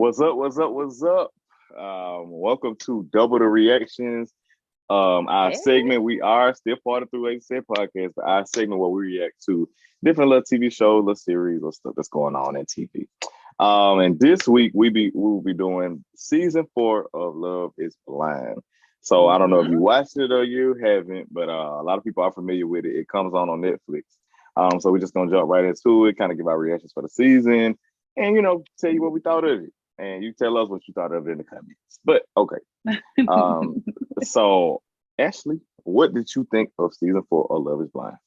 What's up? What's up? What's up? Welcome to Double the Reactions. Our Hey. segment, we are still part of the 387 podcast, but our segment where we react to different little TV shows, little series, or stuff that's going on in TV. And this week we will be doing season 4 of Love Is Blind. So I don't know if Mm-hmm. you watched it or you haven't, but a lot of people are familiar with it. It comes on Netflix. So we're just gonna jump right into it, kind of give our reactions for the season, and tell you what we thought of it, and you tell us what you thought of it in the comments. But okay, um, so Ashley, what did you think of season 4 of Love Is Blind?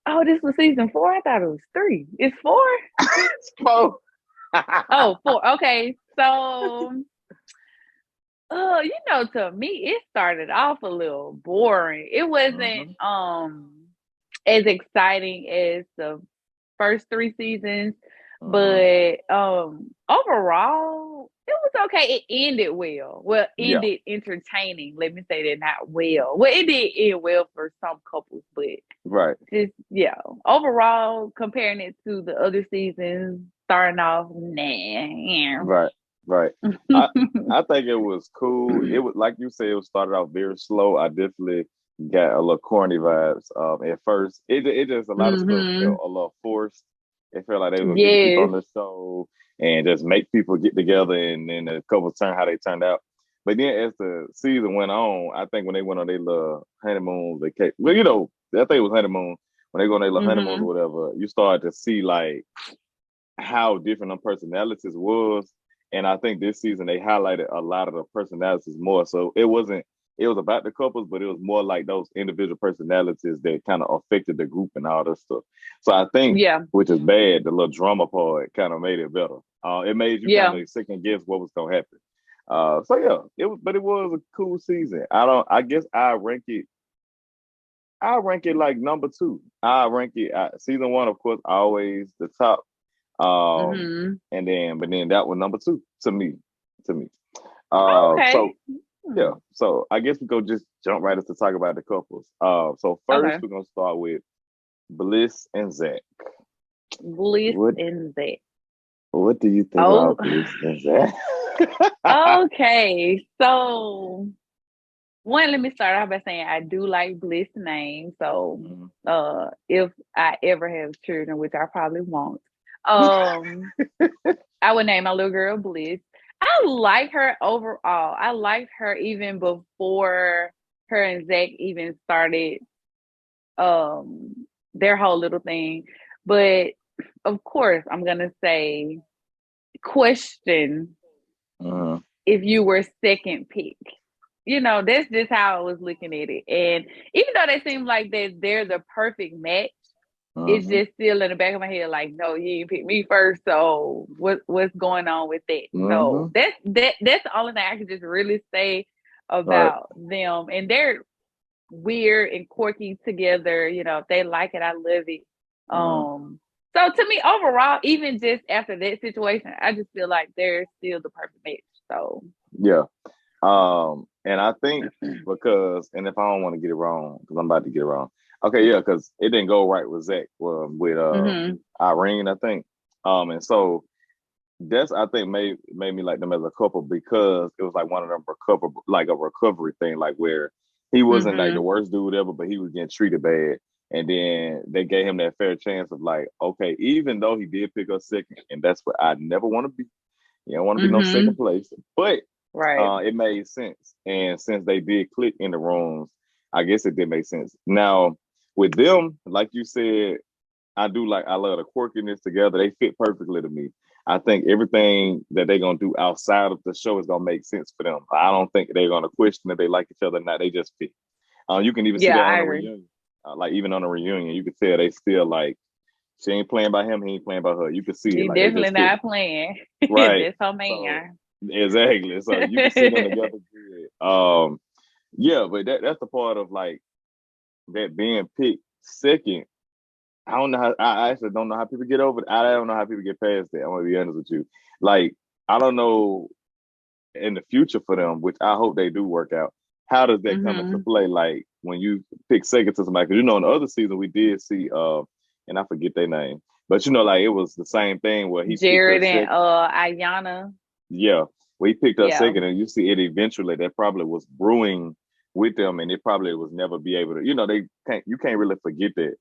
Oh, this was season 4. I thought it was 3. It's 4. Oh, Oh, 4. Okay, so to me, it started off a little boring. It wasn't mhm, as exciting as the first 3 seasons, mhm. but overall, it was okay. It ended well. Well, Yeah, ended entertaining. Let me say that, not well. Well, it did end well for some couples, but right, just yeah. Overall, comparing it to the other seasons, starting off, nah. right, right. I I think it was cool. It was like you said, it was started out very slow. I definitely got a little corny vibes at first. It just a lot of stuff felt Mm-hmm. a little forced. It felt like they were gonna get the people Yes. on the show and just make people get together, and then the couple turn how they turned out. But then as the season went on, I think when they went on their little honeymoons, they came, well, I think it was honeymoon. When they go on their little honeymoons or Mm-hmm. whatever, you start to see like how different the personalities was. And I think this season they highlighted a lot of the personalities more. So it was about the couples, but it was more like those individual personalities that kind of affected the group and all this stuff. So I think, Yeah. which is bad, the little drama part kind of made it better. It made you kind Yeah. of second guess what was gonna happen. So yeah, but it was a cool season. I guess I rank it like number two. I rank it season one, of course, always the top. Mm-hmm. But then that was number two to me. Okay. So yeah, Hmm. so I guess we go just jump right into talk about the couples. So first Okay. we're gonna start with Bliss and Zach. Bliss What and Zach. what do you think Oh, about Bliss and Zach? okay. So one, let me start off by saying I do like Bliss name. So Mhm. if I ever have children, which I probably won't, um, I would name my little girl Bliss. I like her overall. I liked her even before her and Zach even started their whole little thing. But of course, I'm gonna say question Mhm. if you were second pick. That's just how I was looking at it. And even though they seem like they're the perfect match, it's Mhm. just still in the back of my head, like, no, you didn't pick me first. So what's going on with that? So Mhm. that's the only thing I can just really say Right. about them. And they're weird and quirky together. If they like it, I love it. Mhm. So to me, overall, even just after that situation, I just feel like they're still the perfect match. So Yeah. And I think because, and if I don't want to get it wrong, because I'm about to get it wrong. Okay, yeah, because it didn't go right with Zach, with mm-hmm. Irene, I think. And so that's I think made me like them as a couple because it was like one of them a recovery thing, like where he wasn't like the Mm-hmm. worst dude ever, but he was getting treated bad. And then they gave him that fair chance of like, okay, even though he did pick up second, and that's what I never want to be. You don't want to be no second Mm-hmm. place. But Right. it made sense. And since they did click in the rooms, I guess it did make sense. Now, with them, like you said, I love the quirkiness together. They fit perfectly to me. I think everything that they're gonna do outside of the show is gonna make sense for them. I don't think they're gonna question if they like each other or not. They just fit. You can even see Yeah, that I on a agree. reunion. Like even on a reunion, you can tell they still like she ain't playing by him, he ain't playing by her. You can see it She like they definitely just fit. not playing. Right. That's her So man. exactly. So you can see them together good. Yeah, but that's the part of like that being picked second. I don't know how I actually don't know how people get over it. I don't know how people get past that. I'm gonna be honest with you. Like, I don't know in the future for them, which I hope they do work out. How does that come into Mm-hmm. play? Like when you pick second to somebody, because in the other season we did see and I forget their name, But like it was the same thing where he picked her Jared and second. Ayana. Yeah, where he picked her Yeah. second, and you see it eventually that probably was brewing with them, and it probably was never be able to. They can't. You can't really forget that.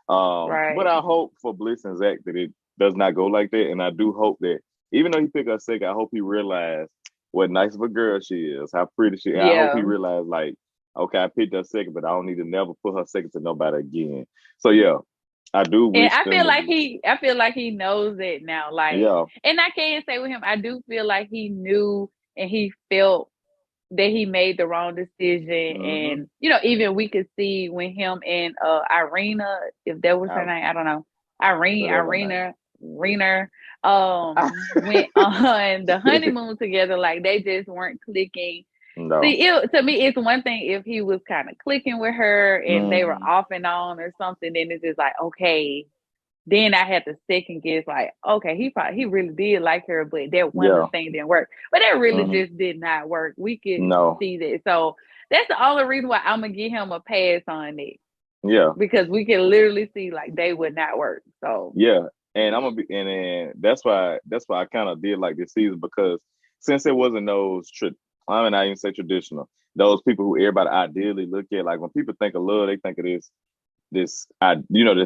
But Right. I hope for Bliss and Zach that it does not go like that, and I do hope that even though he picked her second, I hope he realized what nice of a girl she is, how pretty she is. I hope he Yeah. realized like, okay, I picked her second, but I don't need to never put her second to nobody again. So yeah, I do And wish them I feel like he knows it now. Like, yeah. and I can't say with him, I do feel like he knew and he felt that he made the wrong decision. Mm-hmm. And, even we could see when him and Irina, if that was her I, name, I don't know. Irene, whatever name. Irina, Reiner, went on the honeymoon together, like they just weren't clicking. No. See, to me, it's one thing if he was kind of clicking with her and they were Mm-hmm. off and on or something, then it's just like, okay. Then I had to second guess, like, okay, he really did like her, but that one Yeah. little thing didn't work. But that really Mm-hmm. just did not work. We could No. see that. So that's the only reason why I'm gonna give him a pass on it. Yeah. Because we can literally see like they would not work. So Yeah. And I'm gonna be and that's why I kind of did like this season because since it wasn't I mean I even say traditional, those people who everybody ideally look at, like when people think of love, they think of this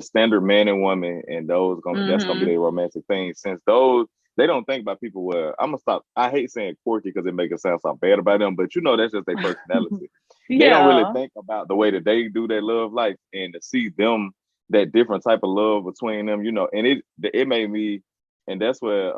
standard man and woman, and that's gonna be mm-hmm. their romantic thing. Since those they don't think about people where I'm gonna stop. I hate saying quirky because it makes it sound so bad about them, but that's just their personality. They don't really Yeah. think about the way that they do their love life, and to see them that different type of love between them, and it made me, and that's where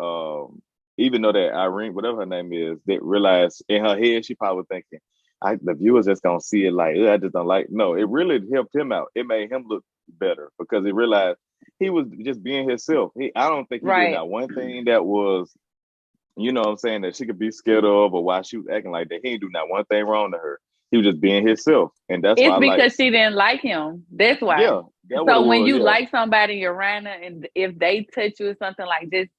even though that Irene, whatever her name is, that realized in her head she probably thinking, the viewers just gonna see it like I just don't like. No, it really helped him out. It made him look better because he realized he was just being himself. I don't think he did Right. not one thing that was, what I'm saying, that she could be scared of or why she was acting like that. He didn't do not one thing wrong to her. He was just being himself, and that's why It's I like. because she didn't like him. That's why. Yeah, that what it So when was. you Yeah. like somebody, you're around her, and if they touch you or something like this,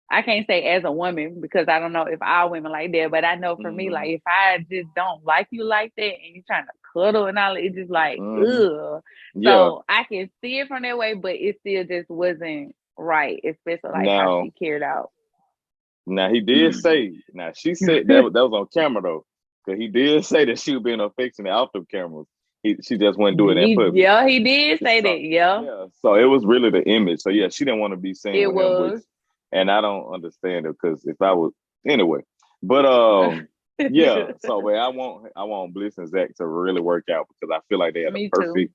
I can't say as a woman because I don't know if all women like that, but I know for me, Mm-hmm. like if I just don't like you like that and you're trying to cuddle and all, it's just like, Mm-hmm. ugh. Yeah. So I can see it from that way, but it still just wasn't right, especially like how Now, she carried out. now he did say. Now she said that was on camera though, because he did say that she was being affectionate off the cameras. She just wouldn't do it in public. He did say So that. Yeah, yeah, so it was really the image. So yeah, she didn't want to be seen it with him, which, was. and I don't understand it because if I was anyway, but yeah. So but I want Bliss and Zach to really work out because I feel like they had Me too.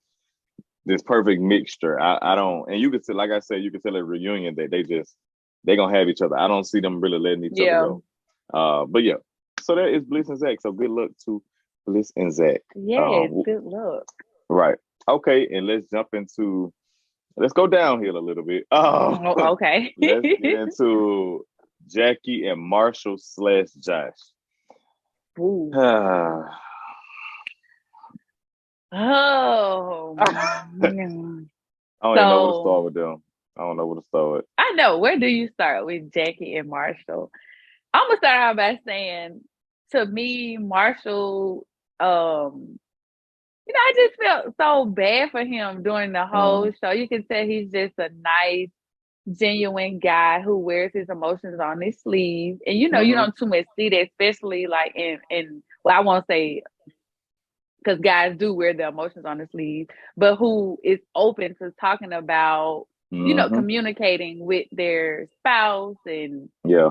this perfect mixture. I don't, and you could see, like I said, you could tell at reunion that they gonna have each other. I don't see them really letting each other Yeah. go. But yeah, so that is Bliss and Zach. So good luck to Bliss and Zach. Yes, good luck. Right. Okay, and let's go downhill a little bit. Oh, okay. Let's get into Jackie and Marshall / Josh. Ooh. I Oh, man. don't even know where to start So with them. I don't know where to start with. I know. Where do you start with Jackie and Marshall? I'm gonna start out by saying, to me, Marshall, I just felt so bad for him during the whole Mm, show. You can tell he's just a nice, genuine guy who wears his emotions on his sleeve. And you mm-hmm, don't too much see that, especially like in well, I won't say because guys do wear their emotions on the sleeve, but who is open to talking about, mm-hmm. communicating with their spouse and, Yeah.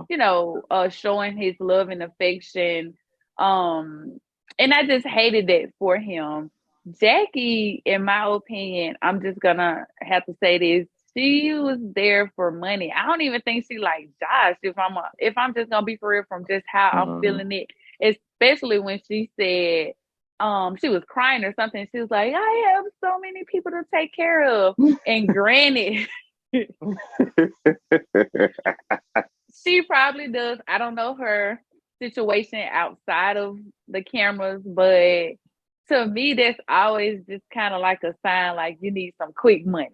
showing his love and affection. Um, and I just hated that for him. Jackie, in my opinion, I'm just gonna have to say this. She was there for money. I don't even think she liked Josh. If I'm just gonna be for real from just how I'm Mm-hmm. feeling it, especially when she said she was crying or something. She was like, I have so many people to take care of. And granted, she probably does. I don't know her situation outside of the cameras, but to me, that's always just kind of like a sign like you need some quick money.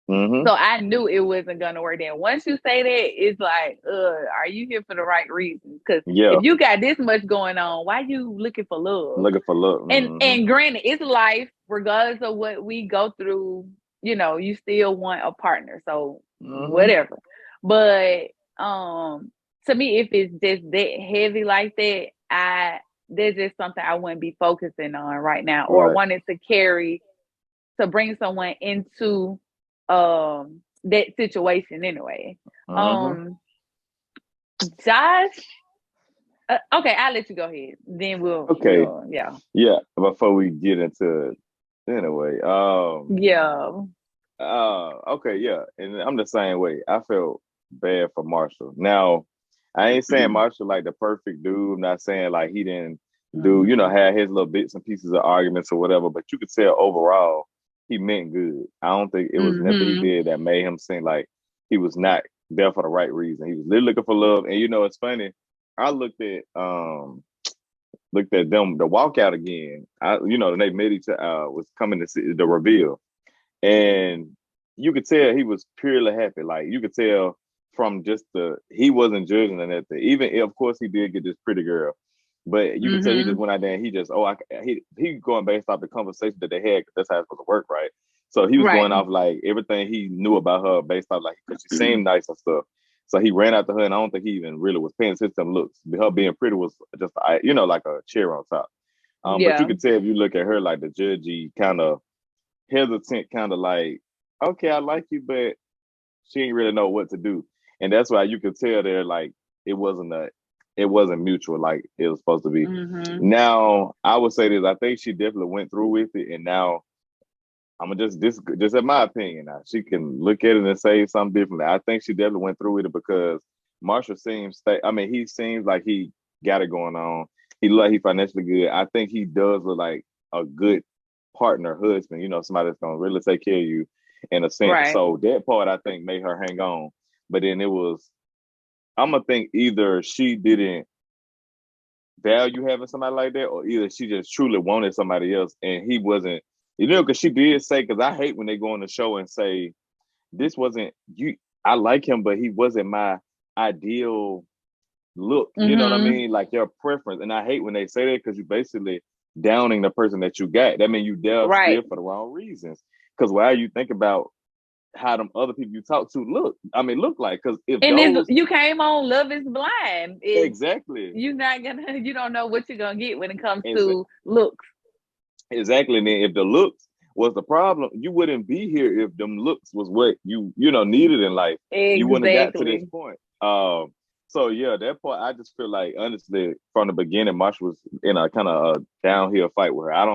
Mm-hmm. So I knew it wasn't gonna work. Then once you say that, it's like, are you here for the right reasons? Because Yeah. if you got this much going on, why you looking for love? Looking for love. And Mm-hmm. and granted, it's life. Regardless of what we go through, you still want a partner. So Mm-hmm. whatever. But to me, if it's just that heavy like that, there's just something I wouldn't be focusing on right now, or Right. wanting to bring someone into that situation anyway. Mm-hmm. Um Josh, okay, I'll let you go ahead. Then Okay. we'll yeah. Yeah. Before we get into it, anyway, Yeah. okay, yeah, and I'm the same way. I felt bad for Marshall. Now, I ain't saying Marshall like the perfect dude. I'm not saying like he didn't do, Hmm. had his little bits and pieces of arguments or whatever, but you could tell overall he meant good. I don't think it was nothing he Hmm. did that made him seem like he was not there for the right reason. He was literally looking for love. And it's funny. I looked at them the walkout again. They made each was coming to see the reveal. And you could tell he was purely happy. Like you could tell from just he wasn't judging or nothing. Even of course he did get this pretty girl, but you could tell he just Hmm. went out there and he just he going based off the conversation that they had. 'Cause that's how it's supposed to work, right? So he was going Right. off like everything he knew about her based off like because she seemed nice and stuff. So he ran after her, and I don't think he even really was paying attention to looks. Her being pretty was just like a cherry on top. But you Yeah. could tell if you look at her like the judgy kind of hesitant, kind of like, okay, I like you, but she ain't really know what to do. And that's why you could tell there like it wasn't a it wasn't mutual like it was supposed to be. Hmm. Now, I would say this, I think she definitely went through with it, and now I'm gonna just in my opinion now. She can look at it and say something differently. I think she definitely went through with it because Marshall he seems like he got it going on. He look like he financially good. I think he does look like a good partner, husband, somebody that's gonna really take care of you in a sense. Right. So that part I think made her hang on. But then I'm gonna think either she didn't value having somebody like that, or either she just truly wanted somebody else and he wasn't, because she did say, because I hate when they go on the show and say, this wasn't you, I like him, but he wasn't my ideal look. You know what I Hmm. mean? Like your preference. And I hate when they say that because you basically downing the person that you got. That means you there still Right. for the wrong reasons. Because while you think about how them other people you talk to look like, because if And those you came on Love is Blind. exactly You're not gonna you don't know what you're gonna get when it comes ex- to looks. exactly, and then if the looks was the problem, you wouldn't be here if them looks was what you needed in life. You wouldn't have got to this Exactly. point. So yeah, that part I just feel like honestly from the beginning, Marsh was in a kind of a downhill fight with her. I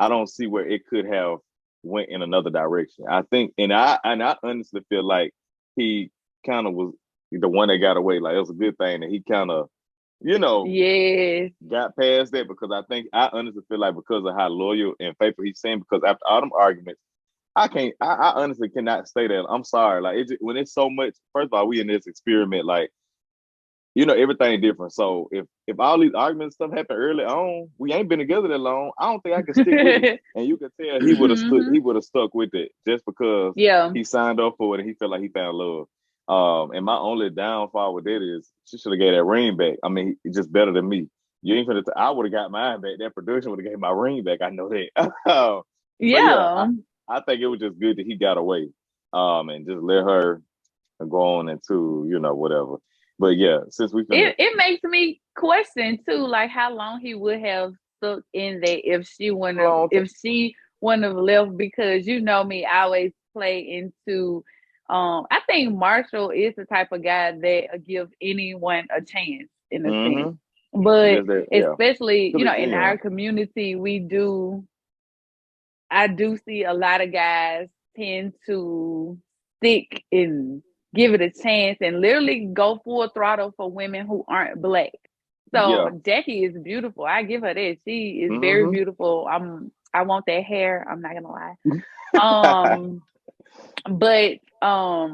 don't see where it could have went in another direction. I think, and I honestly feel like he kind of was the one that got away. Like it was a good thing that he kind of, you know, Yes. got past that because I honestly feel like because of how loyal and faithful he's saying, because after all them arguments, I can't, I honestly cannot say that. I'm sorry. Like when it's so much, first of all, we in this experiment, like, everything different. So if all these arguments stuff happened early on, we ain't been together that long. I don't think I can stick with it. And you can tell he Hmm. would have stuck with it just because Yeah. he signed up for it and he felt like he found love. And my only downfall with that is she should have gave that ring back. I mean, he's just better than me. You ain't finna. I would have got mine back. That production would have gave my ring back. I know that. But yeah, Yeah. I think it was just good that he got away. And just let her go on into whatever. But yeah, since we finna It makes me question too, like how long he would have stuck in that long time. if she wouldn't have left, because you know me, I always play into I think Marshall is the type of guy that give anyone a chance in a sense. Mm-hmm. But Just that, yeah. especially, To be in our genuine. community, I do see a lot of guys tend to stick and give it a chance and literally go full throttle for women who aren't black. So Yeah. Jackie is beautiful. I give her that. She is very Mm-hmm. beautiful. I want that hair. I'm not gonna lie. Um, but I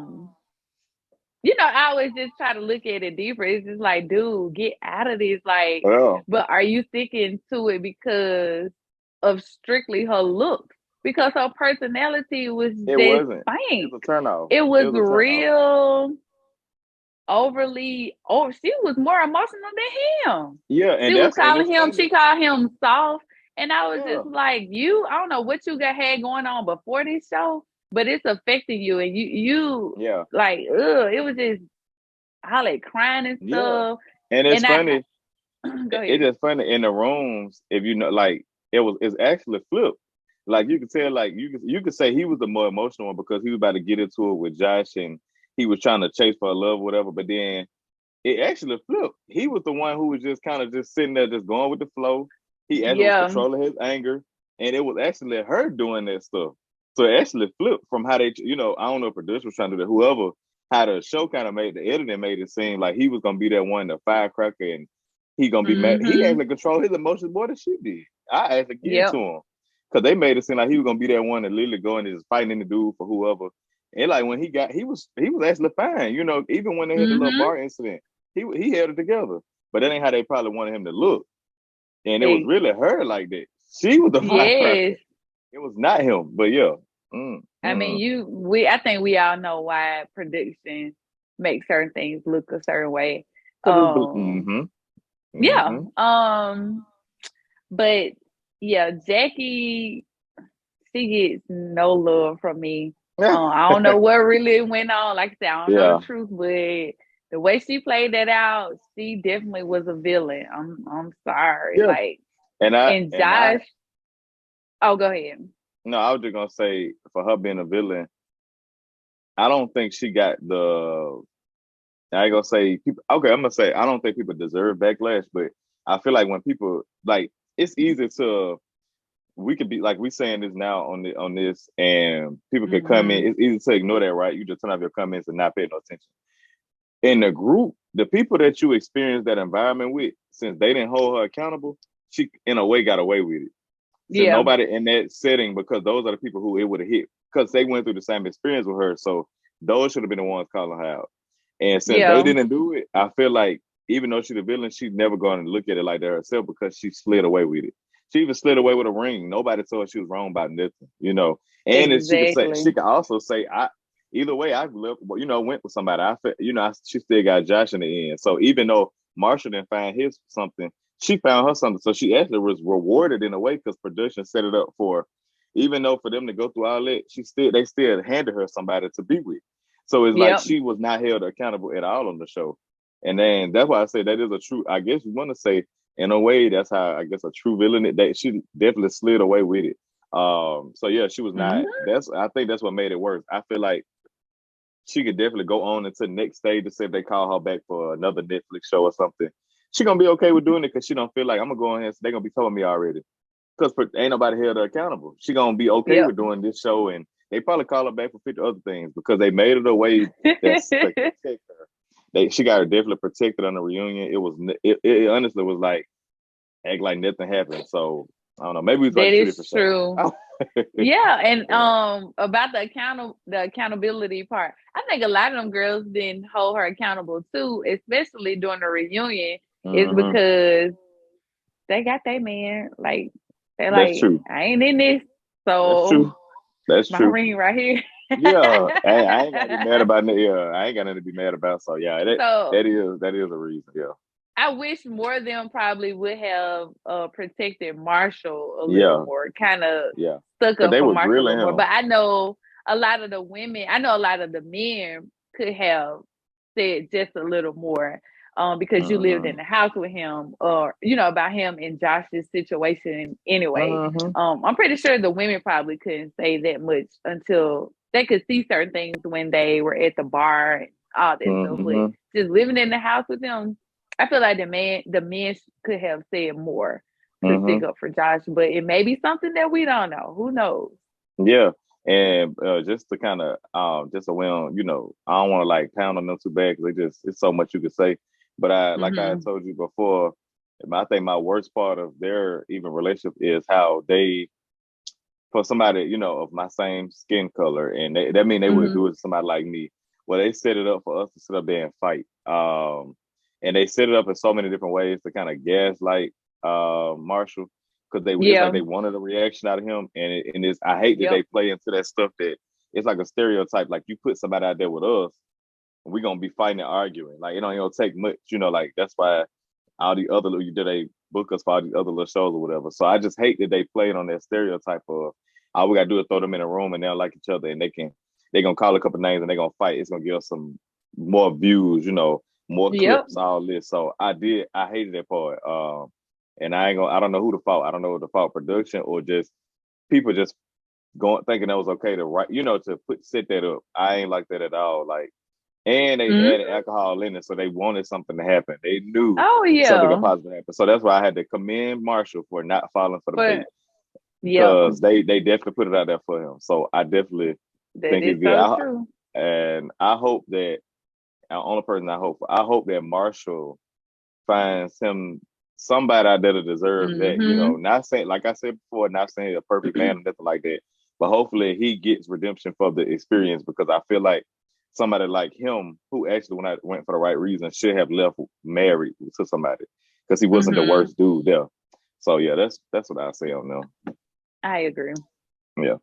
always just try to look at it deeper. It's just like, dude, get out of this. Like, Well, but are you sticking to it because of strictly her looks? Because her personality was it just wasn't. It's faint. a turnoff. It It was was a turnoff. real overly. Oh, she was more emotional than him. Yeah, She and was calling it's him. funny. She called him soft, and I was Yeah. just like, you. I don't know what you got had going on before this show, but it's affecting you, and you Yeah, like, ugh, it was just all that crying and yeah. stuff. And it's And funny. go It's ahead. just funny in the rooms. If you know, like it's actually flipped. Like you could tell, like you could say he was the more emotional one because he was about to get into it with Josh and he was trying to chase for love, or whatever. But then it actually flipped. He was the one who was just kind of just sitting there, just going with the flow. He actually was Yeah. controlling his anger, and it was actually her doing that stuff. So it actually flipped from how they, I don't know if producer was trying to do that, whoever had a show kind of made the editing made it seem like he was gonna be that one, the firecracker, and he gonna be mad. He Mm-hmm. actually controlled his emotions more than she did. I actually give it to Yep. him because they made it seem like he was gonna be that one that literally going and just fighting the dude for whoever. And like when he was actually fine, even when they had the little Mm-hmm. bar incident, he held it together. But that ain't how they probably wanted him to look. And it was really her like that. She was the firecracker. Yes. It was not him. But yeah. Mm, I mean, mm. I think we all know why production makes certain things look a certain way. Cause it's Um, yeah. But yeah, Jackie, she gets no love from me. I don't know what really went on. Like I said, I don't know the yeah. truth, but the way she played that out, she definitely was a villain. I'm sorry. Yeah. Like, and And I Josh, oh, go ahead. no, I was just gonna say for her being a villain, I don't think she got the I ain't gonna say people. Okay, I'm gonna say I don't think people deserve backlash, but I feel like when people like, it's easy to we could be like we saying this now on this, and people could come in. Mm-hmm. It's easy to ignore that, right? You just turn off your comments and not pay no attention. In the group, the people that you experience that environment with, since they didn't hold her accountable, she in a way got away with it. Since Yeah. nobody in that setting, because those are the people who it would have hit, because they went through the same experience with her. So those should have been the ones calling her out. And since they Yeah. didn't do it, I feel like even though she's the villain, she's never going to look at it like that herself because she slid away with it. She even slid away with a ring. Nobody told her she was wrong about nothing. And if she could say, Exactly. she could also say, I either way, I lived, went with somebody. She still got Josh in the end. So even though Marshall didn't find his something, she found her something. So she actually was rewarded in a way because production set it up for, even though for them to go through all that, they still handed her somebody to be with. So it's like Yep. she was not held accountable at all on the show. And then that's why I say that is a true, I guess you want to say, in a way, that's how I guess a true villain that she definitely slid away with it. So yeah, she was not, Mm-hmm. I think that's what made it worse. I feel like she could definitely go on into the next stage to say if they call her back for another Netflix show or something. She gonna be okay with doing it because she don't feel like I'm gonna go in here. They're gonna be telling me already because ain't nobody held her accountable. She gonna be okay Yep. with doing this show, and they probably call her back for 50 other things because they made it a way that's to protect her. She got her definitely protected on the reunion. It honestly was like act like nothing happened. So I don't know. Maybe it's like That two is different true. shows. Yeah, and Yeah. about the accountability part, I think a lot of them girls didn't hold her accountable too, especially during the reunion, is Mm-hmm. because they got their man. Like they're That's like, true. I ain't in this, That's so true. That's my true. ring right here. Yeah, I ain't gotta be mad about it. Yeah, I ain't got nothing to be mad about. So yeah, that So that is that is a reason. Yeah, I wish more of them probably would have protected Marshall a little yeah, more, kind of yeah. stuck Because up they for were Marshall a grilling little more. him. But I know a lot of the women, I know a lot of the men could have said just a little more, because you lived in Mm-hmm. the house with him, or about him and Josh's situation anyway. Mm-hmm. I'm pretty sure the women probably couldn't say that much until they could see certain things when they were at the bar and all that stuff. But Mm-hmm. just living in the house with them, I feel like the men could have said more to Mm-hmm. stick up for Josh, but it may be something that we don't know. Who knows? Yeah, and just to kind of just so we don't, I don't want to like pound on them too bad because it's so much you could say. But like I Mm-hmm. told you before, I think my worst part of their even relationship is how they for somebody, of my same skin color, and that mean they would Mm-hmm. do it to somebody like me. Well, they set it up for us to sit up there and fight. And they set it up in so many different ways to kind of gaslight Marshall because it's like Yeah. they wanted a reaction out of him, and it's I hate that Yep. they play into that stuff that it's like a stereotype. Like you put somebody out there with us, we're gonna be fighting and arguing. Like it don't even take much, like that's why all the other they book us for all these other little shows or whatever. So I just hate that they played on that stereotype of all we gotta do is throw them in a room and they'll like each other and they gonna call a couple names and they gonna fight. It's gonna give us some more views, more Yep. clips, all this. So I hated that part. And I don't know who the fault. I don't know if the fault production or just people just going thinking that was okay to write, to set that up. I ain't like that at all. Like, and they added Mhm. alcohol in it, so they wanted something to happen. They knew Oh something yeah. gonna possibly happen. So that's why I had to commend Marshall for not falling for the bait But yep, because they definitely put it out there for him. So I definitely that think is he's good. so true. And I hope that the only person I hope for, I hope that Marshall finds him somebody out there that deserves that. Mhm. Not saying like I said before, not saying a perfect man or nothing like that, but hopefully he gets redemption for the experience because I feel like somebody like him who actually when I went for the right reason should have left married to somebody because he wasn't the Mhm. worst dude there. So yeah, that's what I say on them. I agree. Yeah.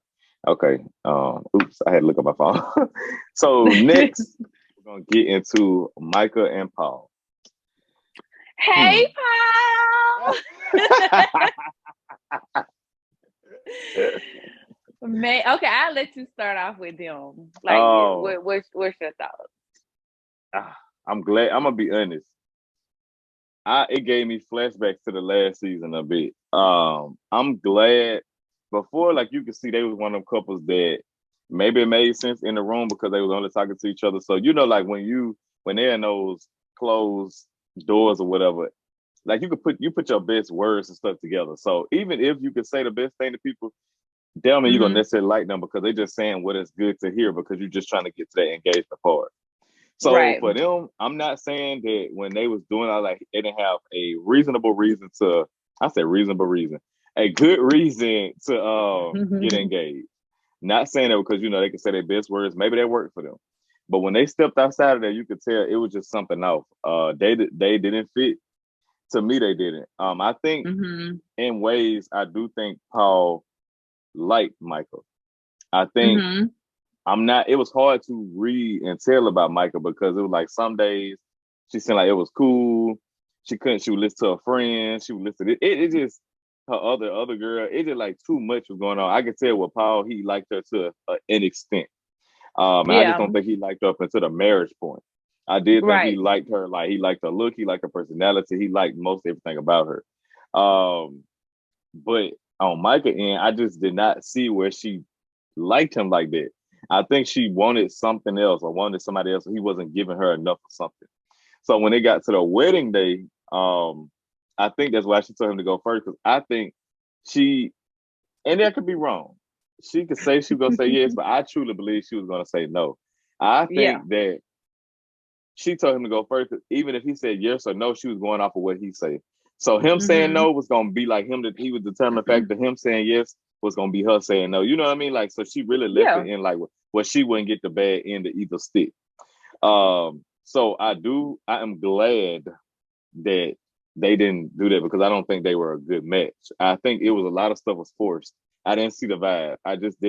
Okay. Oops, I had to look at my phone. So next, we're gonna get into Micah and Paul. Hey, Paul. Man, okay, I'll let you start off with them. Like, Oh, what's your thoughts? I'm glad. I'm gonna be honest. It gave me flashbacks to the last season a bit. I'm glad before, like you could see, they was one of them couples that maybe it made sense in the room because they was only talking to each other. So like when they're in those closed doors or whatever, like you put your best words and stuff together. So even if you could say the best thing to people, damn mean you're gonna Mhm. necessarily like them because they just saying what is good to hear because you're just trying to get to that engagement part. So Right. for them, I'm not saying that when they was doing all like they didn't have a reasonable reason to. I said reasonable reason, a good reason to get engaged. Not saying that because they can say their best words. Maybe that worked for them, but when they stepped outside of that, you could tell it was just something off. They didn't fit. To me, they didn't. I think Mhm. in ways I do think Paul liked Michael. I think Mhm. I'm not. It was hard to read and tell about Michael because it was like some days she seemed like it was cool. She couldn't. She would listen to her friends. She would listen. It just her other girl. It just like too much was going on. I could tell with Paul he liked her to an extent. And I just Yeah. don't think he liked her up until the marriage point. I did think he Right. liked her. Like he liked her look. He liked her personality. He liked most everything about her. But on Micah end, I just did not see where she liked him like that. I think she wanted something else or wanted somebody else. He wasn't giving her enough of something. So when they got to the wedding day, I think that's why she told him to go first because I think she, and that could be wrong. She could say she was gonna say yes, but I truly believe she was gonna say no. I Yeah. think that she told him to go first. Even if he said yes or no, she was going off of what he said. So him saying Mhm. no was gonna be like him that he was determined factor. Him saying yes was gonna be her saying no. You know what I mean? Like so, she really left Yeah. it in like where she wouldn't get the bad end of either stick. So I am glad that they didn't do that because I don't think they were a good match. I think it was a lot of stuff was forced. I didn't see the vibe. I didn't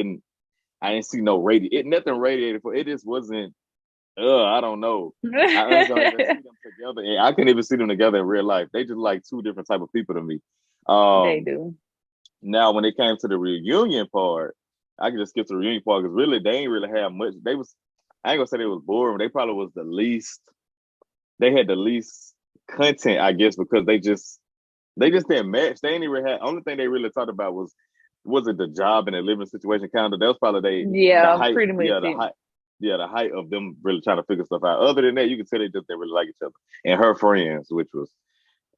see no nothing radiated for it. Just wasn't I don't know. I honestly don't even see them together. And I couldn't even see them together in real life. They just like two different type of people to me. They Um, do. Now when it came to the reunion part, I can just skip the reunion part because really they ain't really have much. I ain't gonna say they was boring. They probably was the least. They had the least content, I guess, because they just didn't match. They ain't even had. Only thing they really talked about was it the job and the living situation kind of. That was probably the Yeah, height. pretty much Yeah, the it. height. Yeah, the height of them really trying to figure stuff out. Other than that, you can tell they just didn't really like each other. And her friends, which was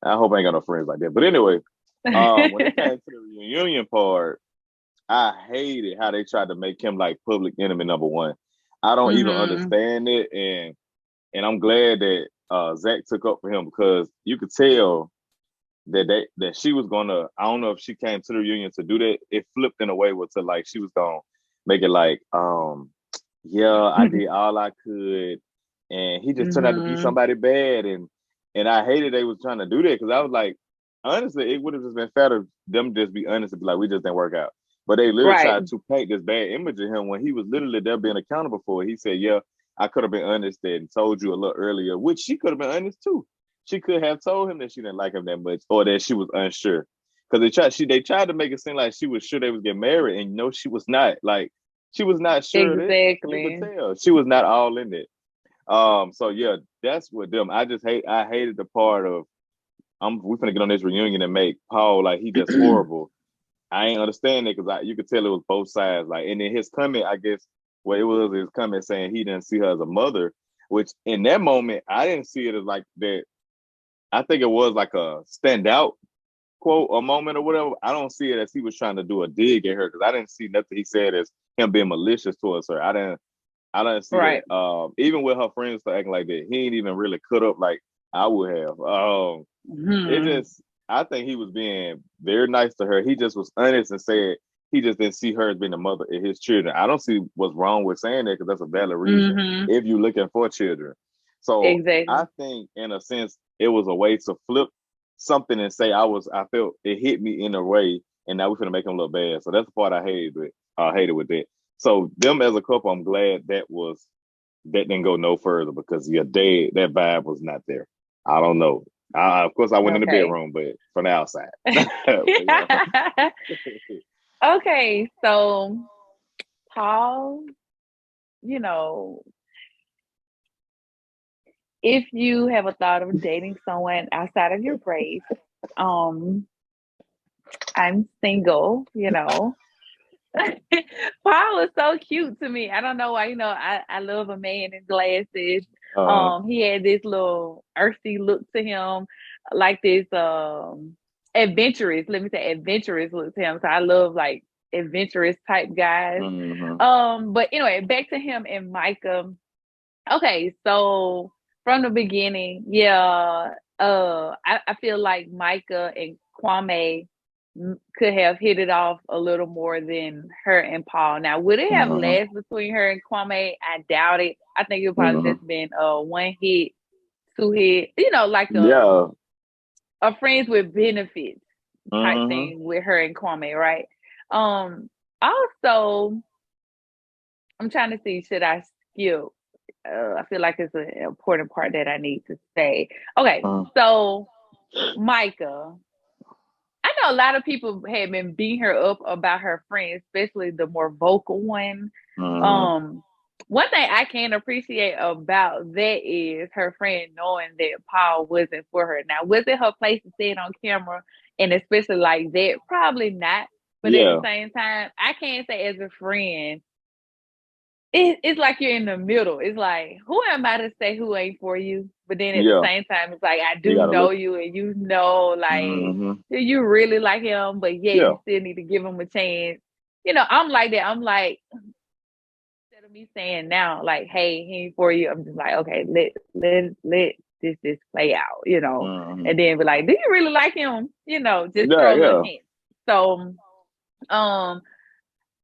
I hope I ain't got no friends like that. But anyway, when it came to the reunion part, I hated how they tried to make him like public enemy number one. I don't even Mhm. understand it, and I'm glad that Zach took up for him because you could tell that she was gonna. I don't know if she came to the reunion to do that. It flipped in a way where to like she was gonna make it like, yeah, I did all I could, and he just turned out to be Mhm. somebody bad, and I hated they was trying to do that because I was like, honestly, it would have just been fair to them just be honest and be like, we just didn't work out. But they literally Right. tried to paint this bad image of him when he was literally there being accountable for it. He said, yeah, I could have been honest and told you a little earlier, which she could have been honest too. She could have told him that she didn't like him that much or that she was unsure. because they tried to make it seem like she was sure they was getting married, and no, she was not. Like she was not sure of it. You could Exactly. tell she was not all in it. So yeah, that's what them. I hated the part of we finna get on this reunion and make Paul like he just horrible. I ain't understand it because you could tell it was both sides. Like, and then his comment, I guess, what it was his comment saying he didn't see her as a mother, which in that moment I didn't see it as like that. I think it was like a standout quote or moment or whatever. I don't see it as he was trying to do a dig at her because I didn't see nothing he said as him being malicious towards her. I didn't see Right. that. Even with her friends start acting like that, he ain't even really cut up like I would have. It Hmm. just, I think he was being very nice to her. He just was honest and said he just didn't see her as being the mother of his children. I don't see what's wrong with saying that because that's a valid reason Hmm. if you're looking for children. So I Exactly. think, in a sense, it was a way to flip something and say I felt it hit me in a way, and now we're gonna make him look bad. So that's the part I hated with that. So them as a couple, I'm glad that didn't go no further because yeah, that vibe was not there. I don't know. Of course, I went in the Okay. bedroom, but from the outside. But yeah. Okay, so Paul, you know, if you have a thought of dating someone outside of your race, um, I'm single, Paul is so cute to me. I don't know why, I love a man in glasses. Uh, He had this little earthy look to him, like this adventurous, let me say adventurous look to him. So I love like adventurous type guys. mm-hmm. But anyway, back to him and Micah. Okay, so from the beginning, yeah, I feel like Micah and Kwame could have hit it off a little more than her and Paul. Now, would it have Mm-hmm. lasted between her and Kwame? I doubt it. I think it would probably Mm-hmm. just been a one hit, two hit, like Yeah. a friends with benefits type Mm-hmm. thing with her and Kwame, right? Um, Also, I'm trying to see, should I skip? I feel like it's an important part that I need to say. Okay, so Micah, I know a lot of people have been beating her up about her friends, especially the more vocal one. Mm-hmm. Um, One thing I can appreciate about that is her friend knowing that Paul wasn't for her. Now, was it her place to say it on camera, and especially like that? Probably not. But at the Yeah. same time, I can't say as a friend it's like you're in the middle. It's like, who am I to say who ain't for you? But then at the Yeah. same time, it's like I You do gotta know look. you, and like Mm-hmm. you really like him, but yeah, Yeah. you still need to give him a chance. I'm like that. I'm like, instead of me saying now, like, hey, he ain't for you. I'm just like, okay, let this play out, Mm-hmm. and then be like, do you really like him? Just Yeah. throw a little Yeah. hint. So, um,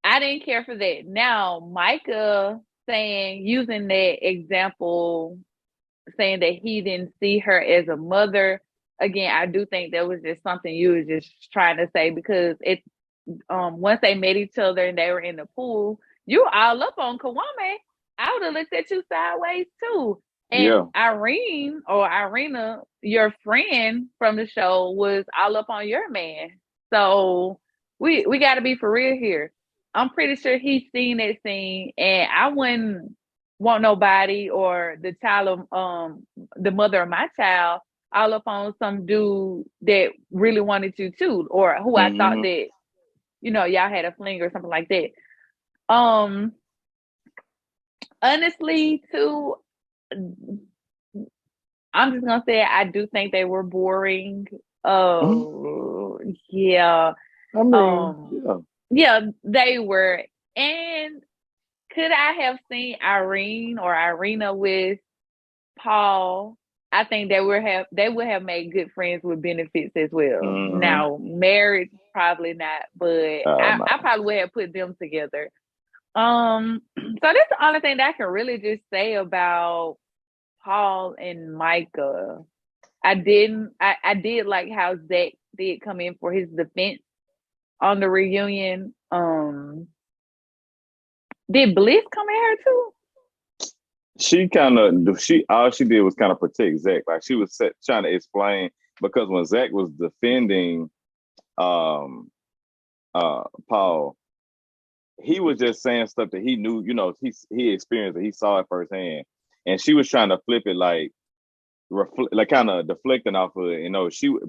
I didn't care for that. Now, Micah using that example, saying that he didn't see her as a mother. Again, I do think that was just something you were just trying to say because once they met each other and they were in the pool, you were all up on Kawame. I would have looked at you sideways too. And Yeah. Irene or Irina, your friend from the show, was all up on your man. So we got to be for real here. I'm pretty sure he's seen that scene, and I wouldn't want nobody or the mother of my child all up on some dude that really wanted you too, or who I thought Mm-hmm. that y'all had a fling or something like that. Um, Honestly, too, I'm just gonna say I do think they were boring. Mm-hmm. Oh, yeah. I mean, Um, yeah. yeah, they were. And could I have seen Irene or Irina with Paul? I think they would have made good friends with benefits as well. Mm-hmm. Now, marriage probably not, but I No. probably would have put them together. So that's the only thing that I can really just say about Paul and Micah. I did like how Zach did come in for his defense on the reunion. Did Bliss come in here too? She all she did was kind of protect Zach. Like she was trying to explain because when Zach was defending um Paul, he was just saying stuff that he knew, he experienced it, he saw it firsthand. And she was trying to flip it like like kind of deflecting off of it.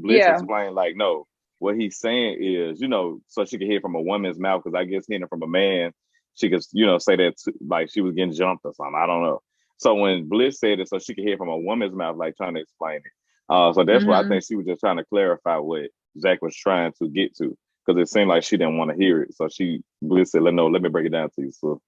Bliss Yeah. explained like, no, what he's saying is, so she could hear from a woman's mouth, because I guess hearing from a man, she could, say that like she was getting jumped or something. I don't know. So when Bliss said it, so she could hear from a woman's mouth, like trying to explain it. So that's why I Mm-hmm. think she was just trying to clarify what Zach was trying to get to, because it seemed like she didn't want to hear it. So Bliss said, "No, let me break it down to you." So,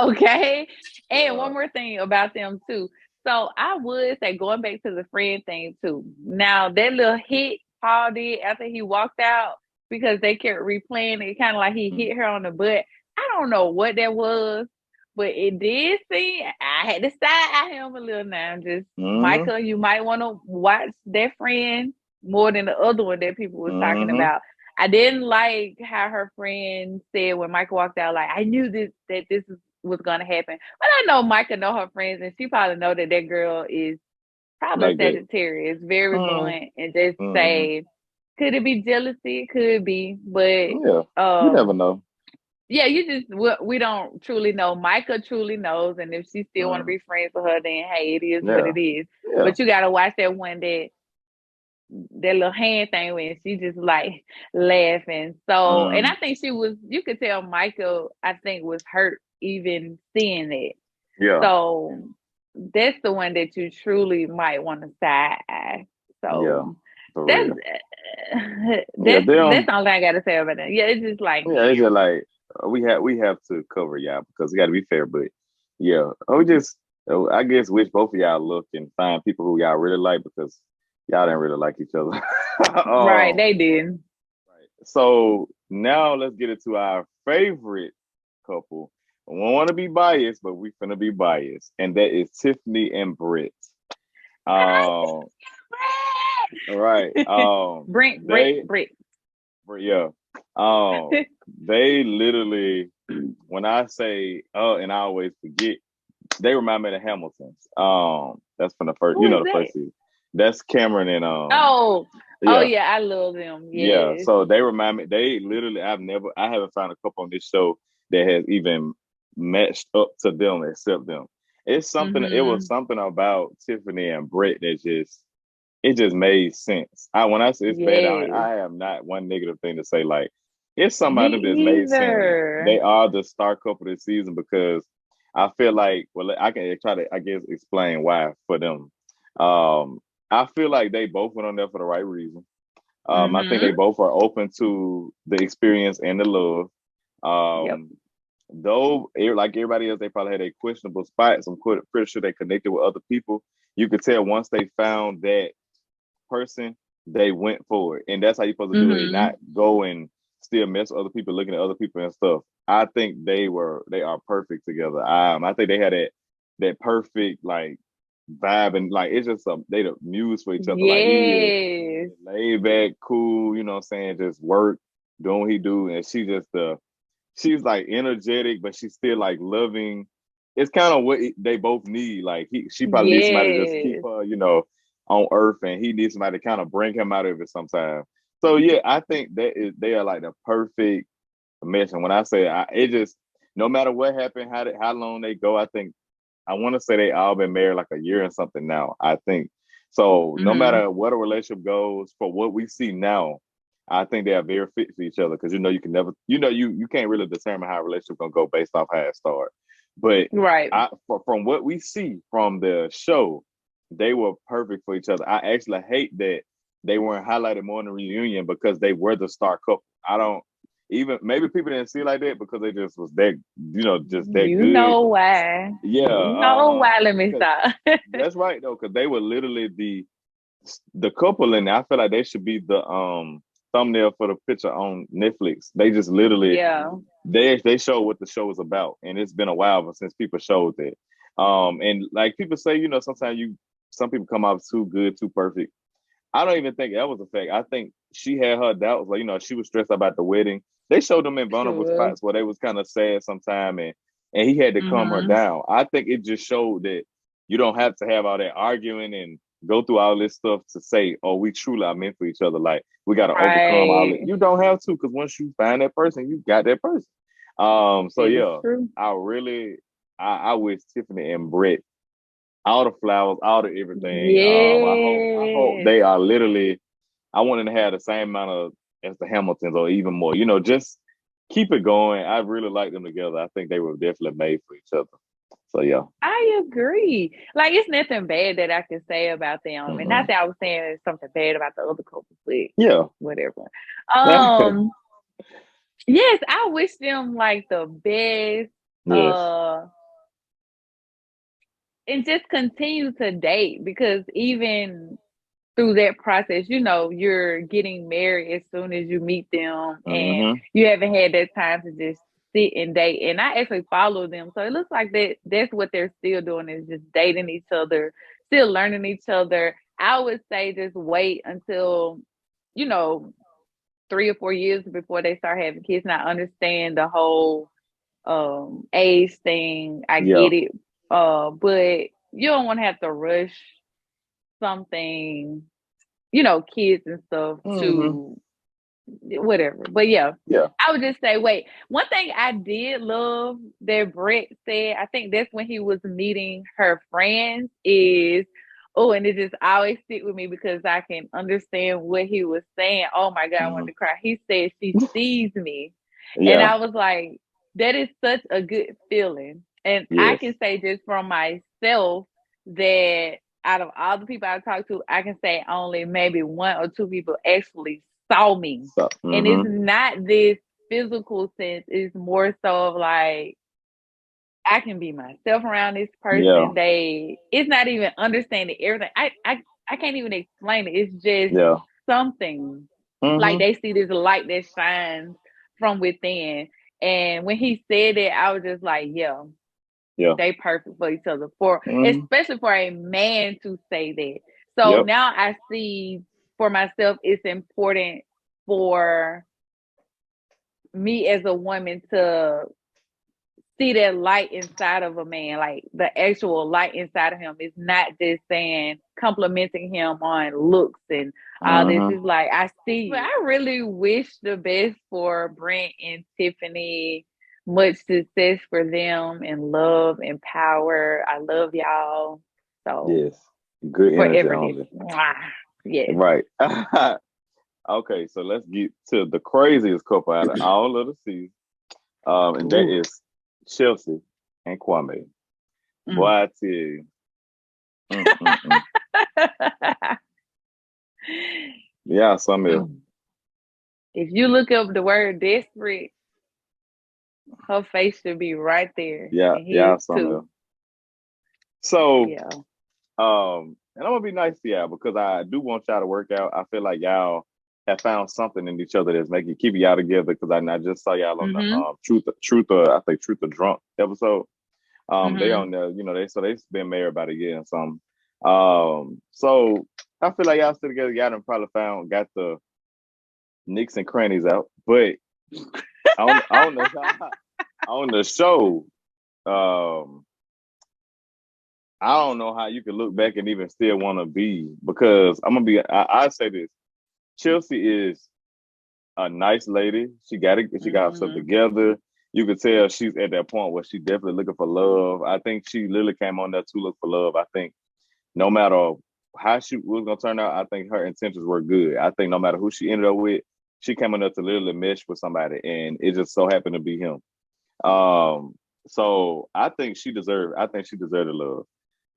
Okay. And uh, one more thing about them too. So I would say, going back to the friend thing too. Now that little hit Paul did after he walked out, because they kept replaying it, kind of like he mm, hit her on the butt. I don't know what that was, but it did seem, I had to side eye him a little now. Just mhm, Michael, you might want to watch that friend more than the other one that people was talking mhm, about. I didn't like how her friend said when Michael walked out, like, I knew was gonna happen. But I know Micah know her friends, and she probably know that that girl is probably like that. Sagittarius, very Mm, blunt, and just mhm. say, could it be jealousy? Could be, but Yeah, you never um, know. yeah, we don't truly know. Micah truly knows, and if she still want to Mm, be friends with her, then hey, it is what yeah, it is. yeah. But you gotta watch that one that little hand thing when she just like laughing. So, and Mm, I think you could tell Michael, I think, was hurt even seeing that. yeah, So that's the one that you truly might want to side eye. yeah, So for that's real. Yeah, that's them. all I gotta say about that. Yeah, it's just like, Yeah, it's just like we have to cover y'all because we got to be fair. But yeah, I guess wish both of y'all look and find people who y'all really like, because y'all didn't really like each other. right, um, they did. right. So now let's get into our favorite couple. I don't want to be biased, but we finna be biased, and that is Tiffany and Britt. Um, all right. They, Brick. yeah. Um, they literally, when I say, and I always forget, they remind me of the Hamiltons. That's from the first, Who is the that? first season. That's Cameron and Oh, oh yeah, yeah, I love them. yeah. Yes. So they remind me. They literally, I haven't found a couple on this show that has even matched up to them except them. It was Mm-hmm. something about Tiffany and Brett that it just made sense. When I say it's bad, Yes. I have not one negative thing to say. Like, it's Me somebody that made sense. either. They are the star couple this season because I feel like, well, I can try to, I guess, explain why for them. Um, I feel like they both went on there for the right reason. I think they Mm-hmm. both are open to the experience and the love. Yep. Though, like everybody else, they probably had a questionable spot. So I'm pretty sure they connected with other people. You could tell once they found that person, they went for it. And that's how you're supposed to do it. And Mm-hmm. not go and still mess with other people, looking at other people and stuff. I think they are perfect together. I think they had that perfect like vibe, and like it's just they the muse for each other. Like he is Yes. laid back, cool, you know what I'm saying, just work, doing what he do. And she's like energetic, but she's still like loving. It's kind of what they both need. Like she probably needs somebody to just keep Yes. her, on earth, and he needs somebody to kind of bring him out of it sometimes. So yeah, I think they are like the perfect mesh. And when I say it just no matter what happened, how long they go, I want to say they all been married like a year and something now. I think so. No Mm-hmm. matter what a relationship goes, for what we see now, I think they are very fit for each other because you can never, you can't really determine how a relationship gonna go based off how it started. But Right. from what we see from the show, they were perfect for each other. I actually hate that they weren't highlighted more in the reunion because they were the star couple. I don't even maybe people didn't see it like that because they just was that just that You good. know why. Yeah, You know why. Let me because stop. that's right though, because they were literally the couple, and I feel like they should be the thumbnail for the picture on Netflix. They just literally Yeah. they show what the show is about, and it's been a while since people showed that. And like people say, sometimes some people come off too good, too perfect. I don't even think that was a fact. I think she had her doubts, like she was stressed about the wedding. They showed them in vulnerable Sure. spots where they was kind of sad sometime, and he had to calm her Mm-hmm. down. I think it just showed that you don't have to have all that arguing and go through all this stuff to say, oh, we truly are meant for each other. Like we got to overcome all it. Right. You don't have to, because once you find that person, you got that person. So That is yeah, true. I really, I wish Tiffany and Brett all the flowers, all the everything. I hope Yes. they are literally. I want them to have the same amount of as the Hamiltons or even more. You know, just keep it going. I really like them together. I think they were definitely made for each other. So yeah. I agree. Like it's nothing bad that I can say about them. And not Hmm. that I was saying something bad about the other couple, but Yeah. whatever. Um, yes, I wish them like the best. Yes. Uh and just continue to date because even through that process, you're getting married as soon as you meet them and Hmm. you haven't had that time to just sit and date. And I actually follow them. So it looks like that's what they're still doing is just dating each other, still learning each other. I would say just wait until, you know, 3 or 4 years before they start having kids. And I understand the whole age thing. I Yeah. get it. But you don't want to have to rush something, kids and stuff Hmm. to whatever. But yeah, Yeah. I would just say, wait. One thing I did love that Brett said, I think that's when he was meeting her friends, is oh, and it just always stick with me because I can understand what he was saying. Oh my God, I wanted Hmm. to cry. He said she sees me. And Yeah. I was like, that is such a good feeling. And I Yes. can say just from myself that out of all the people I talked to, I can say only maybe 1 or 2 people actually saw me. So. And it's not this physical sense, it's more so of like I can be myself around this Yeah. person. It's not even understanding everything. I can't even explain it. It's just Yeah. something like Hmm. they see this light that shines from within. And when he said it, I was just like, yeah, Yeah. they perfect for each other. For Hmm. especially for a man to say that. So Yep. now I see for myself it's important for me as a woman to see that light inside of a man, like the actual light inside of him is not just saying complimenting him on looks and all this. Hmm. Is like I see. But I really wish the best for Brent and Tiffany. Much success for them and love and power. I love y'all. So Yes. Good energy forever this. only. Mwah. Yes. Right. Okay, so let's get to the craziest couple out of all of the season. And that Ooh. is Chelsea and Kwame. Boy, Mm. I tell you. Mm, mm, mm. Yeah, some is. If you look up the word desperate, her face should be right there, Yeah, and yeah, his some is. too. So, Yeah. and I'm gonna be nice to y'all because I do want y'all to work out. I feel like y'all have found something in each other that's making keep y'all together. Because I just saw y'all on the Mhm. I think Truth or Drunk episode. They Mhm. on the they've been married about a year and something. So I feel like y'all still together. Y'all done probably got the nicks and crannies out, but on the on the show, um, I don't know how you can look back and even still want to be because I'm gonna be. I say this: Chelsea is a nice lady. She got herself Mhm. together. You could tell she's at that point where she definitely looking for love. I think she literally came on there to look for love. I think no matter how she was gonna turn out, I think her intentions were good. I think no matter who she ended up with, she came enough to literally mesh with somebody, and it just so happened to be him. Um, so I think she deserved. I think she deserved the love.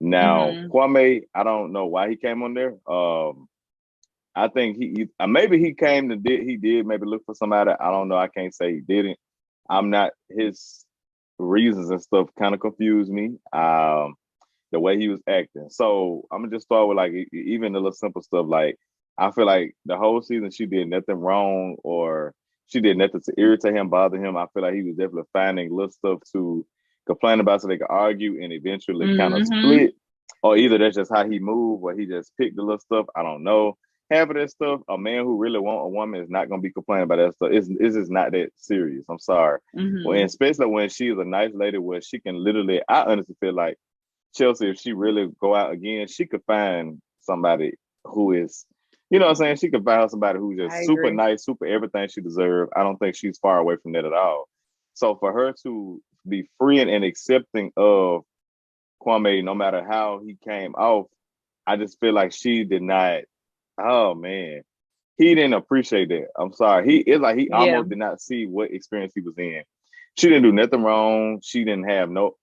Now Mhm. Kwame, I don't know why he came on there. I think maybe he came to he did maybe look for somebody. I don't know. I can't say he didn't. I'm not his reasons and stuff kind of confused me. The way he was acting. So I'm gonna just start with like even the little simple stuff. Like I feel like the whole season she did nothing wrong or she did nothing to irritate him, bother him. I feel like he was definitely finding little stuff to complain about so they could argue and eventually kind of Mhm. split. Or either that's just how he moved, or he just picked the little stuff. I don't know. Half of that stuff, a man who really want a woman is not gonna be complaining about that stuff. It's just not that serious. I'm sorry. Well, and Mhm. especially when she's a nice lady where she can literally, I honestly feel like Chelsea, if she really go out again, she could find somebody who is, you know what I'm saying? She could find somebody who's I just super agree. nice, super everything she deserves. I don't think she's far away from that at all. So for her to be free and accepting of Kwame, no matter how he came off, I just feel like she did not. Oh man, he didn't appreciate that. I'm sorry. It's like he Yeah. almost did not see what experience he was in. She didn't do nothing wrong. She didn't have no.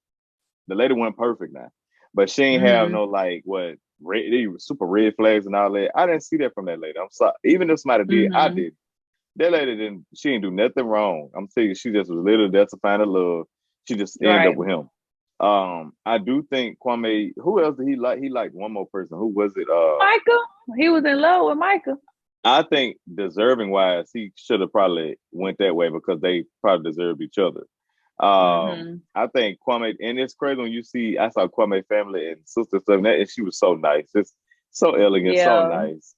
The lady went perfect now, but she ain't have Hmm. no like what red, super red flags and all that. I didn't see that from that lady. I'm sorry. Even if somebody did, I Hmm. did. That lady didn't. She didn't do nothing wrong. I'm telling you, she just was literally there to find a love. She just ended up Right. with him. I do think Kwame. Who else did he like? He liked one more person. Who was it? Michael. He was in love with Michael. I think deserving wise, he should have probably went that way because they probably deserved each other. Hmm. I think Kwame, and it's crazy when you see. I saw Kwame family and sister stuff, and, that, and she was so nice. It's so elegant, so Yeah. nice.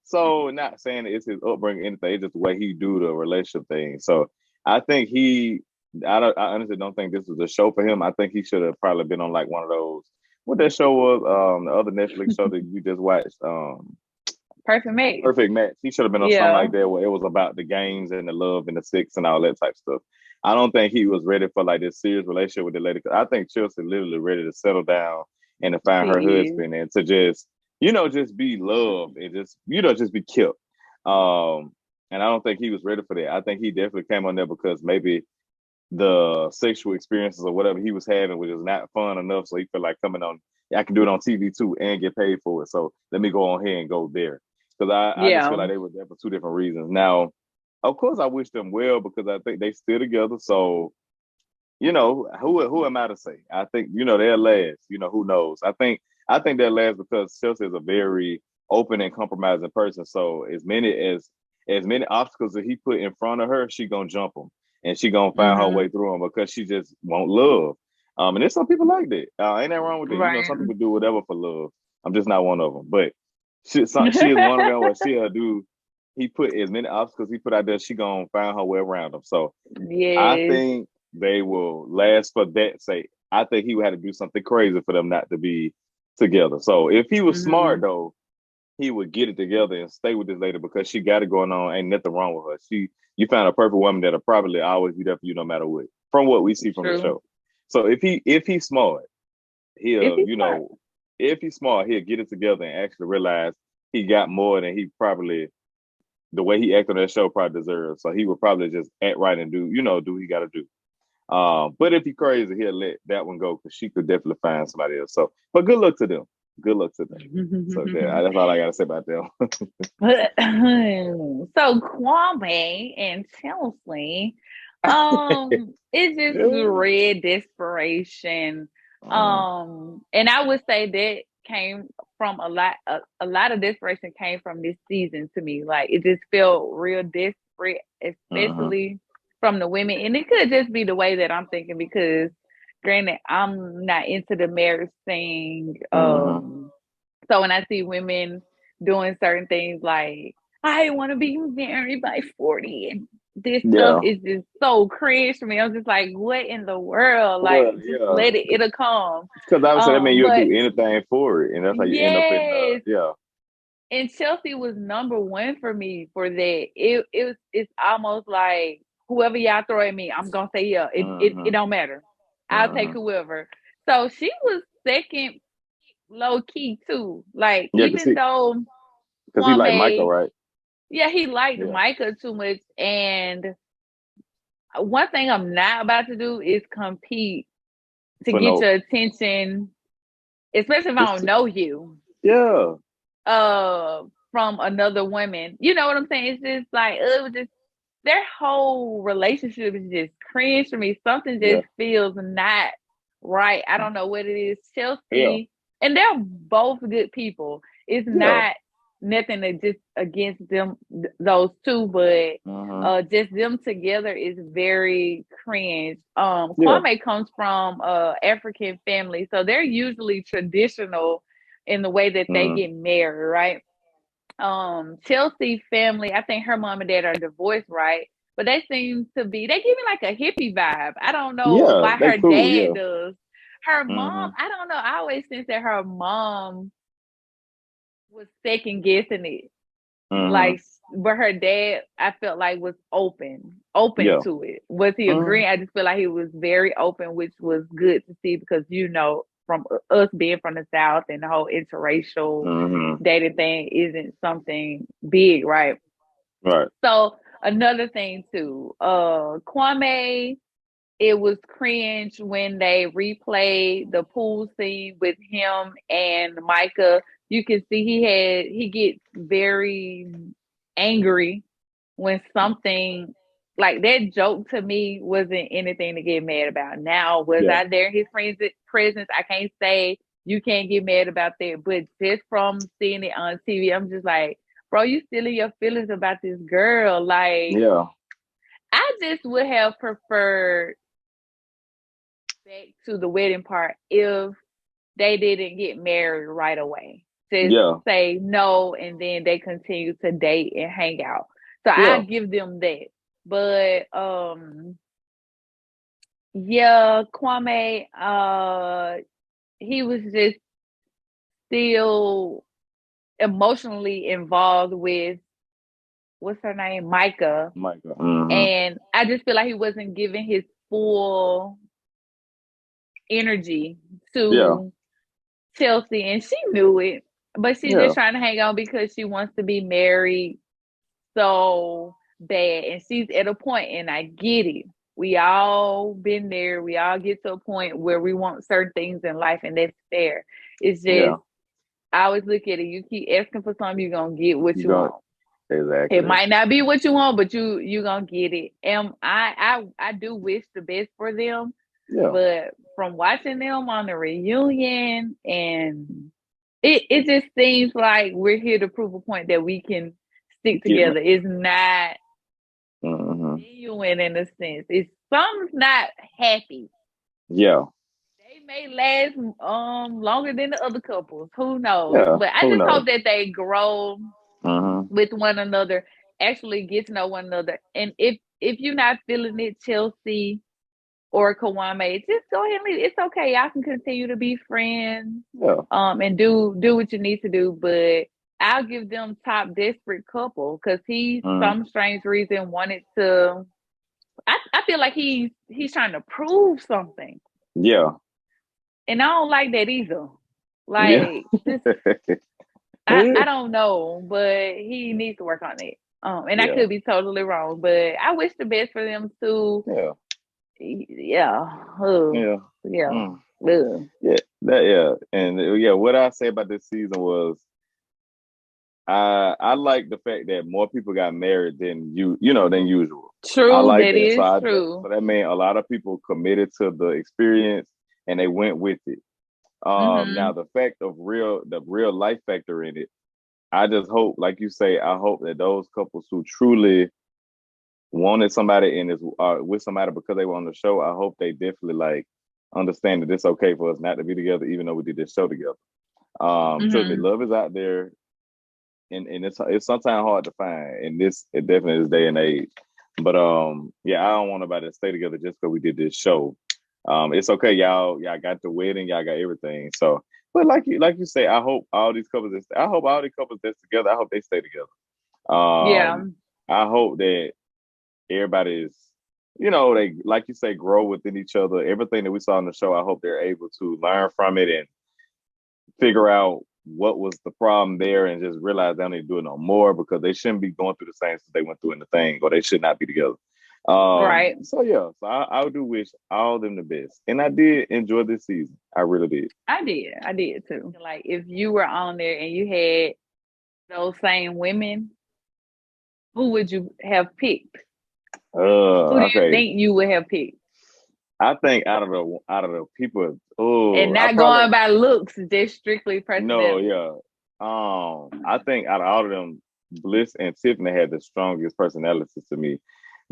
So not saying it's his upbringing, anything. It's just the way he do the relationship thing. So I think he. I honestly don't think this was a show for him. I think he should have probably been on like one of those. What that show was? The other Netflix show that you just watched. Perfect mate. Perfect Match. He should have been on something Yeah. like that where it was about the games and the love and the sex and all that type of stuff. I don't think he was ready for like this serious relationship with the lady. I think Chelsea literally ready to settle down and to find her He is. husband and to just, just be loved and just, just be killed. And I don't think he was ready for that. I think he definitely came on there because maybe the sexual experiences or whatever he was having was just not fun enough. So he felt like coming on, I can do it on TV too and get paid for it. So let me go on here and go there. Because I just feel Yeah. like they were there for two different reasons. Now, of course, I wish them well because I think they still together. So, who am I to say? I think, they'll last. Who knows? I think they'll last because Chelsea is a very open and compromising person. So as many obstacles that he put in front of her, she gonna jump them and she gonna find her way Hmm. through them because she just won't love. And there's some people like that. Ain't that wrong with that? Right. Some people do whatever for love. I'm just not one of them. But she is one of them where she'll do. He put as many obstacles he put out there. She gonna find her way around them. So I Yes. think they will last for that sake. I think he would have to do something crazy for them not to be together. So if he was smart Hmm. though, he would get it together and stay with this lady because she got it going on. Ain't nothing wrong with her. You found a perfect woman that'll probably always be there for you no matter what. From what we see from the True. show. So if he's smart, If he'll he's smart. if he's smart, he'll get it together and actually realize he got more than he probably the way he acted on that show probably deserves. So he would probably just act right and do what he got to do. But if he crazy, he'll let that one go because she could definitely find somebody else. So, but good luck to them. Good luck to them. So that's all I gotta say about them. So Kwame and Chelsea, it's just Yeah. red desperation. Mm, And I would say that came from a lot of desperation came from this season to me. Like it just felt real desperate, mhm, especially from the women. And it could just be the way that I'm thinking because granted, I'm not into the marriage thing. mhm. So when I see women doing certain things like I want to be married by 40 and this stuff Yeah. is just so cringe for me. I'm just like, what in the world? Like, Well, just yeah. let it, it'll come. Because obviously that means you'll But do anything for it, and that's how you end up in yes, yeah. and Chelsea was number one for me for that. It's almost like whoever y'all throw at me, I'm gonna say yeah. It Mhm, don't matter. I'll take mhm. whoever. So she was second low key too. Like Yeah, even though because he like Michael, Kwame, right? yeah, he liked Yeah. Micah too much. And one thing I'm not about to do is compete to For get no, your attention, especially if I just don't know you, yeah, from another woman. You know what I'm saying? It's just like it was just their whole relationship is just cringe for me. Something yeah, just feels not right. I don't know what it is. yeah, Chelsea, and they're both good people. It's yeah. not nothing that just against them, those two, but Mhm, just them together is very cringe. yeah. Kwame comes from African family, so they're usually traditional in the way that they Mhm. get married, right? Chelsea family, I think her mom and dad are divorced, right? But they seem to be they give me like a hippie vibe. I don't know Yeah, why they her cool. dad Yeah. does. Her mom, Mhm. I don't know. I always think that her mom was second guessing it. Mm-hmm. Like, but her dad, I felt like was open Yeah. to it. Was he Mm-hmm. agreeing? I just feel like he was very open, which was good to see because from us being from the South and the whole interracial Mm-hmm. dating thing isn't something big, right? Right. So another thing too, Kwame, it was cringe when they replayed the pool scene with him and Micah. You can see he gets very angry when something like that joke to me wasn't anything to get mad about. Now, was Yeah. I there in his friend's presence? I can't say you can't get mad about that, but just from seeing it on TV, I'm just like, bro, you still in your feelings about this girl. Like, Yeah. I just would have preferred back to the wedding part if they didn't get married right away. Just Yeah. say no and then they continue to date and hang out. So I Yeah. give them that. But yeah, Kwame, he was just still emotionally involved with what's her name? Micah. Michael. Mm-hmm. And I just feel like he wasn't giving his full energy Yeah. to Chelsea, and she knew it, but she's Yeah. just trying to hang on because she wants to be married so bad, and she's at a point, and I get it. We all been there. We all get to a point where we want certain things in life, and that's fair. It's Yeah. just I always look at it. You keep asking for something, you're gonna get what You you got want. It exactly. might not be what you want, but you gonna get it. And I do wish the best for them, Yeah. but from watching them on the reunion, and it just seems like we're here to prove a point that we can stick Get me. together. It's not Mm-hmm. genuine in a sense. It's some's not happy. Yeah. They may last longer than the other couples. Who knows? Yeah. But I Who just knows? hope that they grow Mm-hmm. with one another, actually get to know one another. And if you're not feeling it, Chelsea or Kawame, just go ahead and leave. It's okay. Y'all can continue to be friends, Yeah. and do what you need to do. But I'll give them top desperate couple because he, Mm-hmm. some strange reason, wanted to. I feel like he's trying to prove something, Yeah. and I don't like that either. Yeah. Like this, I don't know, but he needs to work on it. And I Yeah. could be totally wrong, but I wish the best for them too. Yeah. Yeah. Ugh. Yeah. Yeah. Mm. Ugh. Yeah. That yeah. And yeah, what I say about this season was I like the fact that more people got married than usual. I True, like that that. So is so true. that meant a lot of people committed to the experience and they went with it. Now Mm-hmm. the real life factor in it, I just hope, like you say, I hope that those couples who truly wanted somebody and is with somebody because they were on the show, I hope they definitely like understand that it's okay for us not to be together, even though we did this show together. Trust me, Mm-hmm. love is out there, and it's sometimes hard to find in this it definitely this day and age. But yeah, I don't want nobody to stay together just because we did this show. It's okay, y'all got the wedding, y'all got everything. So, but like you say, I hope all these couples that's together, I hope they stay together. Yeah. I hope that everybody is, they like you say, grow within each other. Everything that we saw on the show, I hope they're able to learn from it and figure out what was the problem there and just realize they don't need to do it no more because they shouldn't be going through the same stuff they went through in the thing, or they should not be together. Right. So yeah, so I do wish all of them the best. And I did enjoy this season. I really did. I did. I did too. Like if you were on there and you had those same women, who would you have picked? Who do you Okay. think you would have picked? I think out of the people, And I not probably going by looks, just strictly no, personality. yeah. I think out of all of them, Bliss and Tiffany had the strongest personalities to me.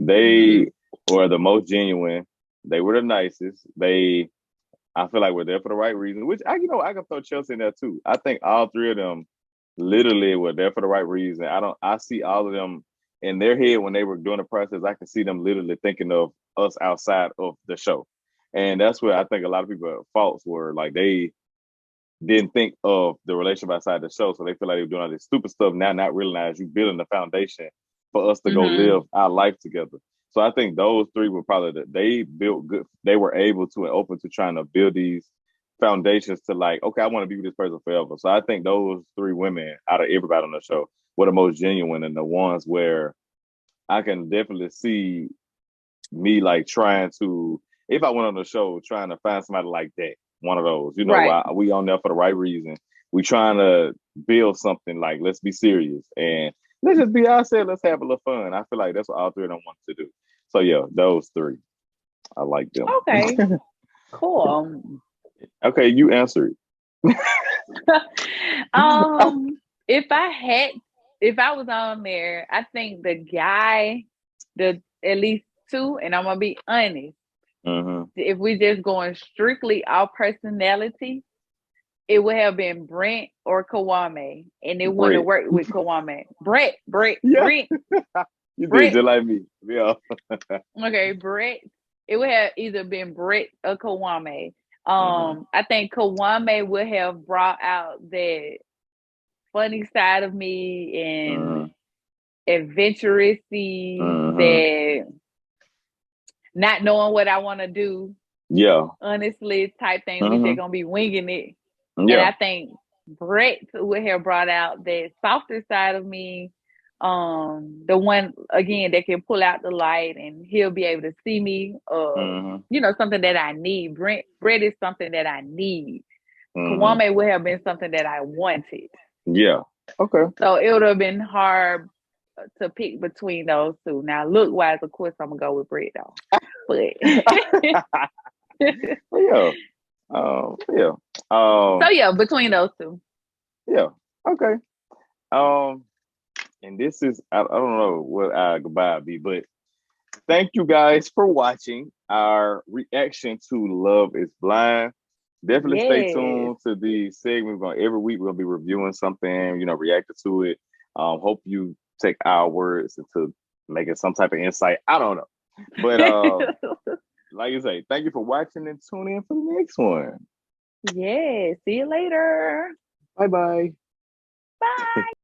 Mm-hmm. They were the most genuine. They were the nicest. I feel like, were there for the right reason. Which I can throw Chelsea in there too. I think all three of them literally were there for the right reason. I see all of them in their head when they were doing the process. I can see them literally thinking of us outside of the show, and that's where I think a lot of people faults were like didn't think of the relationship outside the show, so they feel like they're doing all this stupid stuff now, not realize you building the foundation for us to go live our life together. So I think those three were probably they built good. They were able to and open to trying to build these foundations to like, okay, I want to be with this person forever. So I think those three women out of everybody on the show were the most genuine and the ones where I can definitely see me like trying to, if I went on the show, trying to find somebody like that, one of those. You know, Right. we on there for the right reason. We trying to build something like, let's be serious and let's just be ourselves. Let's have a little fun. I feel like that's what all three of them wanted to do. So yeah, those three, I like them. Okay. Cool. Okay, you answered. If I was on there, I think the guy, the at least two, and I'm gonna be honest. Mm-hmm. If we just going strictly off personality, it would have been Brent or Kwame, and it wouldn't have worked with Kwame. Brett, Yeah. Brent. You did just like me. Yeah. Okay, Brett. It would have either been Brett or Kwame. I think Kwame would have brought out that funny side of me and adventurousy, that not knowing what I want to do. Yeah. Honestly, type thing. We just gonna be winging it. Yeah. And I think Brett would have brought out that softer side of me. The one again that can pull out the light and he'll be able to see me. You know, something that I need. Brett is something that I need. Kwame would have been something that I wanted. Yeah. Okay. So it would have been hard to pick between those two. Now, look wise, of course, I'm gonna go with Brett though. But yeah. Yeah. So yeah, between those two. Yeah. Okay. And this is I don't know what our goodbye be, but thank you guys for watching our reaction to Love is Blind. Definitely stay tuned to the segment. Every week we're gonna be reviewing something, you know, reacting to it. Hope you take our words into making some type of insight. I don't know. But like you say, thank you for watching and tune in for the next one. Yeah. See you later. Bye-bye. Bye.